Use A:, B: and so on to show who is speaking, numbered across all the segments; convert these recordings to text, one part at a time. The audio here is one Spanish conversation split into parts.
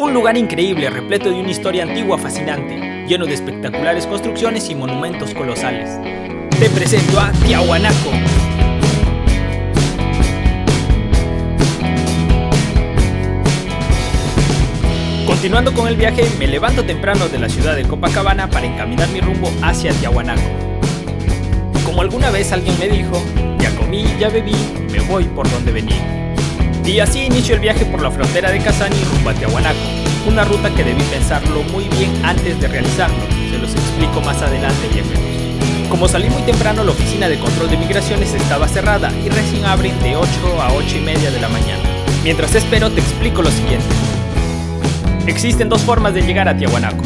A: Un lugar increíble, repleto de una historia antigua fascinante, lleno de espectaculares construcciones y monumentos colosales. Te presento a Tiahuanaco. Continuando con el viaje, me levanto temprano de la ciudad de Copacabana para encaminar mi rumbo hacia Tiahuanaco. Como alguna vez alguien me dijo, ya comí, ya bebí, me voy por donde venía. Y así inicio el viaje por la frontera de Casani rumbo a Tiahuanaco, una ruta que debí pensarlo muy bien antes de realizarlo, se los explico más adelante y en menos. Como salí muy temprano, la oficina de control de migraciones estaba cerrada y recién abren de 8 a 8 y media de la mañana. Mientras espero, te explico lo siguiente. Existen dos formas de llegar a Tiahuanaco.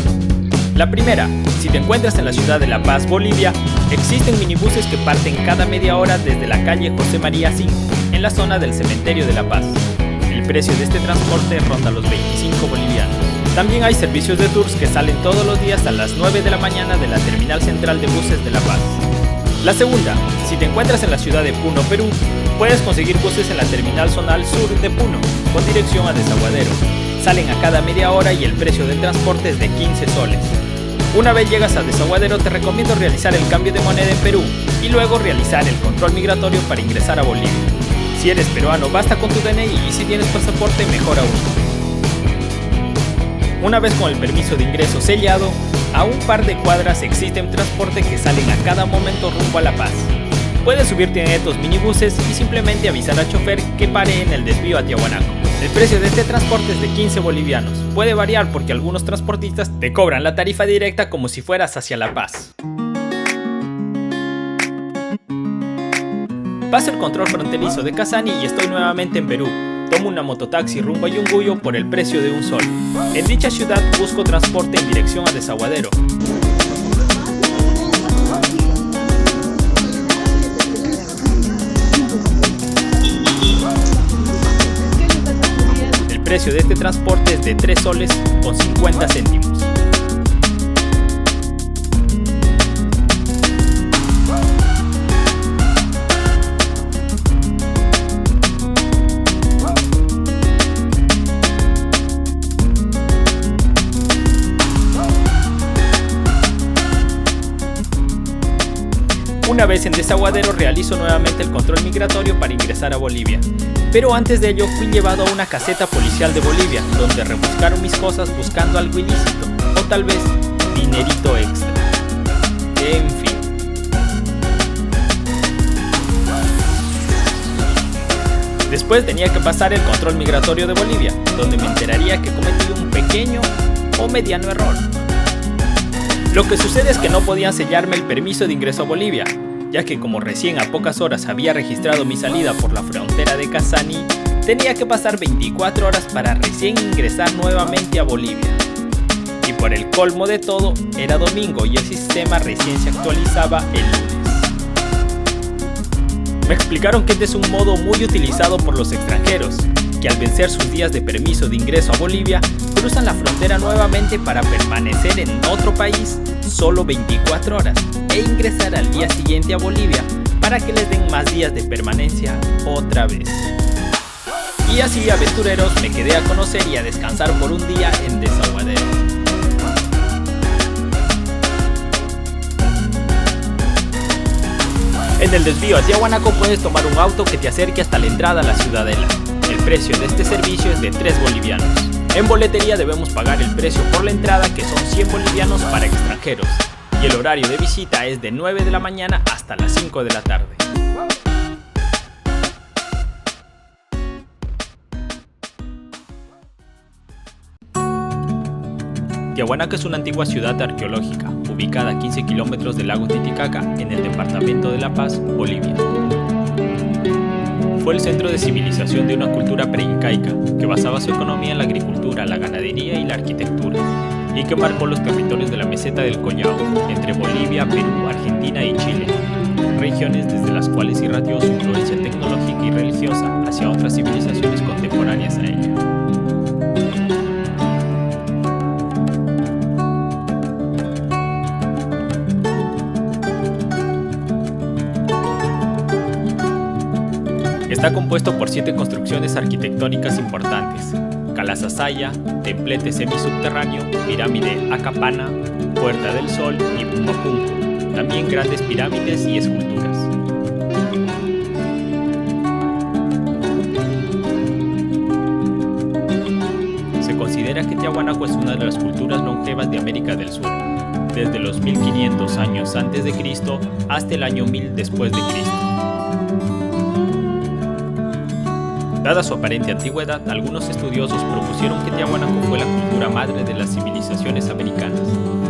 A: La primera, si te encuentras en la ciudad de La Paz, Bolivia, existen minibuses que parten cada media hora desde la calle José María 5, en la zona del cementerio de La Paz. El precio de este transporte ronda los 25 bolivianos. También hay servicios de tours que salen todos los días a las 9 de la mañana de la terminal central de buses de La Paz. La segunda, si te encuentras en la ciudad de Puno, Perú, puedes conseguir buses en la terminal zonal sur de Puno, con dirección a Desaguadero. Salen a cada media hora y el precio del transporte es de 15 soles. Una vez llegas a Desaguadero, te recomiendo realizar el cambio de moneda en Perú y luego realizar el control migratorio para ingresar a Bolivia. Si eres peruano, basta con tu DNI y si tienes pasaporte, mejor aún. Una vez con el permiso de ingreso sellado, a un par de cuadras existen transporte que salen a cada momento rumbo a La Paz. Puedes subirte en estos minibuses y simplemente avisar al chofer que pare en el desvío a Tiahuanaco. El precio de este transporte es de 15 bolivianos. Puede variar porque algunos transportistas te cobran la tarifa directa como si fueras hacia La Paz. Paso el control fronterizo de Casani y estoy nuevamente en Perú. Tomo una mototaxi rumbo a Yunguyo por el precio de un sol. En dicha ciudad busco transporte en dirección a Desaguadero. El precio de este transporte es de 3 soles con 50 céntimos. Una vez en Desaguadero realizo nuevamente el control migratorio para ingresar a Bolivia. Pero antes de ello fui llevado a una caseta policial de Bolivia, donde rebuscaron mis cosas buscando algo ilícito, o tal vez dinerito extra. En fin. Después tenía que pasar el control migratorio de Bolivia, donde me enteraría que cometí un pequeño o mediano error. Lo que sucede es que no podían sellarme el permiso de ingreso a Bolivia, ya que como recién a pocas horas había registrado mi salida por la frontera de Casani, tenía que pasar 24 horas para recién ingresar nuevamente a Bolivia. Y por el colmo de todo, era domingo y el sistema recién se actualizaba el lunes. Me explicaron que este es un modo muy utilizado por los extranjeros, que al vencer sus días de permiso de ingreso a Bolivia, cruzan la frontera nuevamente para permanecer en otro país solo 24 horas e ingresar al día siguiente a Bolivia para que les den más días de permanencia otra vez. Y así, aventureros, me quedé a conocer y a descansar por un día en Desaguadero. En el desvío a Tiahuanaco puedes tomar un auto que te acerque hasta la entrada a la ciudadela. El precio de este servicio es de 3 bolivianos. En boletería debemos pagar el precio por la entrada, que son 100 bolivianos para extranjeros. Y el horario de visita es de 9 de la mañana hasta las 5 de la tarde. Tiahuanaco es una antigua ciudad arqueológica, ubicada a 15 kilómetros del lago Titicaca, en el departamento de La Paz, Bolivia. Fue el centro de civilización de una cultura preincaica que basaba su economía en la agricultura, la ganadería y la arquitectura, y que marcó los territorios de la meseta del Collao, entre Bolivia, Perú, Argentina y Chile, regiones desde las cuales irradió su influencia tecnológica y religiosa hacia otras civilizaciones contemporáneas a ella. Está compuesto por 7 construcciones arquitectónicas importantes: Calasasaya, templete semisubterráneo, pirámide Acapana, Puerta del Sol y Pumapunku, también grandes pirámides y esculturas. Se considera que Tiahuanaco es una de las culturas longevas de América del Sur, desde los 1500 años antes de Cristo hasta el año 1000 después de Cristo. Dada su aparente antigüedad, algunos estudiosos propusieron que Tiahuanaco fue la cultura madre de las civilizaciones americanas,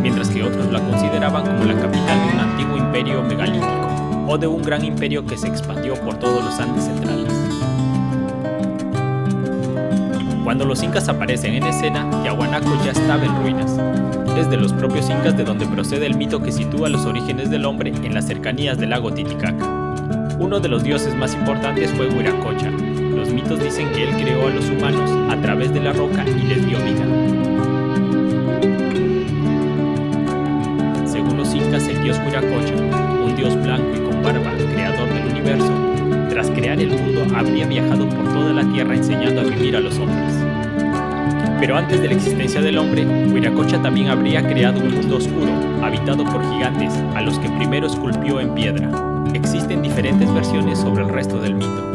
A: mientras que otros la consideraban como la capital de un antiguo imperio megalítico, o de un gran imperio que se expandió por todos los Andes centrales. Cuando los incas aparecen en escena, Tiahuanaco ya estaba en ruinas. Es de los propios incas de donde procede el mito que sitúa los orígenes del hombre en las cercanías del lago Titicaca. Uno de los dioses más importantes fue Huiracocha. Los mitos dicen que él creó a los humanos a través de la roca y les dio vida. Según los incas, el dios Huiracocha, un dios blanco y con barba, creador del universo, tras crear el mundo habría viajado por toda la tierra enseñando a vivir a los hombres. Pero antes de la existencia del hombre, Huiracocha también habría creado un mundo oscuro, habitado por gigantes, a los que primero esculpió en piedra. Existen diferentes versiones sobre el resto del mito.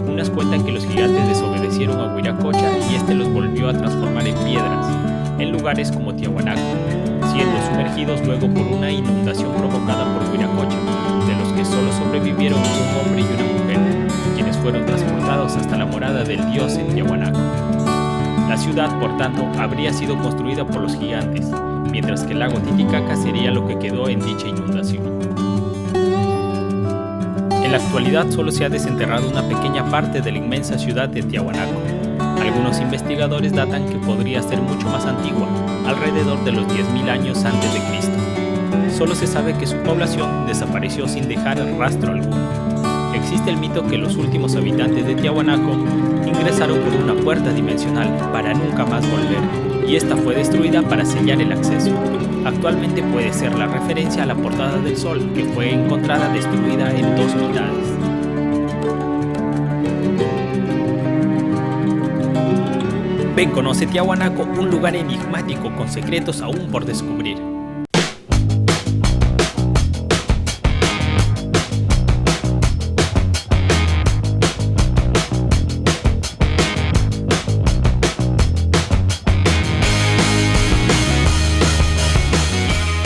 A: Unas cuentan que los gigantes desobedecieron a Huiracocha y este los volvió a transformar en piedras, en lugares como Tiahuanaco, siendo sumergidos luego por una inundación provocada por Huiracocha, de los que solo sobrevivieron un hombre y una mujer, quienes fueron transportados hasta la morada del dios en Tiahuanaco. La ciudad, por tanto, habría sido construida por los gigantes, mientras que el lago Titicaca sería lo que quedó en dicha inundación. En la actualidad solo se ha desenterrado una pequeña parte de la inmensa ciudad de Tiahuanaco. Algunos investigadores datan que podría ser mucho más antigua, alrededor de los 10.000 años antes de Cristo. Solo se sabe que su población desapareció sin dejar rastro alguno. Existe el mito que los últimos habitantes de Tiahuanaco ingresaron por una puerta dimensional para nunca más volver, y esta fue destruida para sellar el acceso. Actualmente puede ser la referencia a la Portada del Sol, que fue encontrada destruida en dos mitades. Ven, conoce Tiahuanaco, un lugar enigmático con secretos aún por descubrir.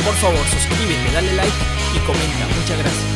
A: Por favor, suscríbete, dale like y comenta. Muchas gracias.